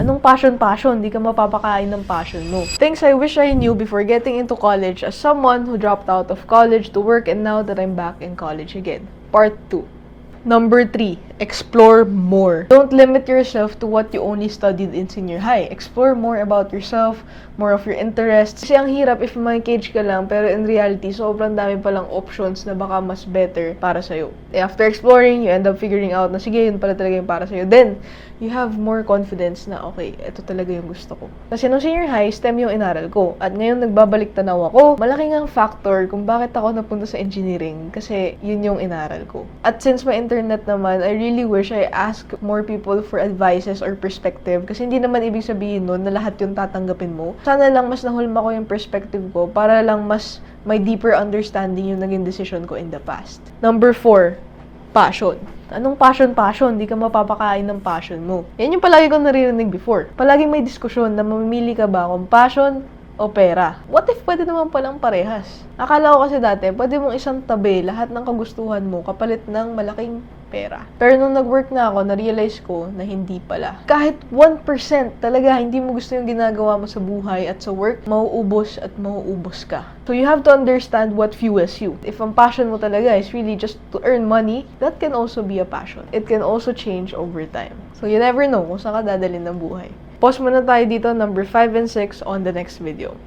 Anong passion? Di ka mapapakain ng passion mo. Things I wish I knew before getting into college as someone who dropped out of college to work and now that I'm back in college again. Part 2. Number 3, explore more. Don't limit yourself to what you only studied in senior high. Explore more about yourself, more of your interests. Kasi ang hirap if ma-cage ka lang, pero in reality, sobrang dami palang options na baka mas better para sa'yo. After exploring, you end up figuring out na sige, yun pala talaga yung para sa'yo. Then, you have more confidence na okay, ito talaga yung gusto ko. Kasi nung senior high, STEM yung inaral ko. At ngayon, nagbabalik tanaw ako. Malaking ang factor kung bakit ako napunta sa engineering. Kasi yun yung inaral ko. At since may internet naman, I really wish I ask more people for advices or perspective. Kasi hindi naman ibig sabihin nun na lahat yung tatanggapin mo. Sana lang mas nahulma ko yung perspective ko para lang mas may deeper understanding yung naging decision ko in the past. Number 4, passion. Anong passion? Di ka mapapakain ng passion mo. Yan yung palagi ko naririnig before. Palaging may diskusyon na mamimili ka ba kung passion o pera. What if pwede naman palang parehas? Akala ko kasi dati, pwede mong isang tabi lahat ng kagustuhan mo kapalit ng malaking pera. Pero nung nag-work na ako, na-realize ko na hindi pala. Kahit 1% talaga hindi mo gusto yung ginagawa mo sa buhay at sa work, mauubos at mauubos ka. So you have to understand what fuels you. If ang passion mo talaga is really just to earn money, that can also be a passion. It can also change over time. So you never know kung saan ka dadalhin ng buhay. Pause muna tayo dito, number 5 and 6 on the next video.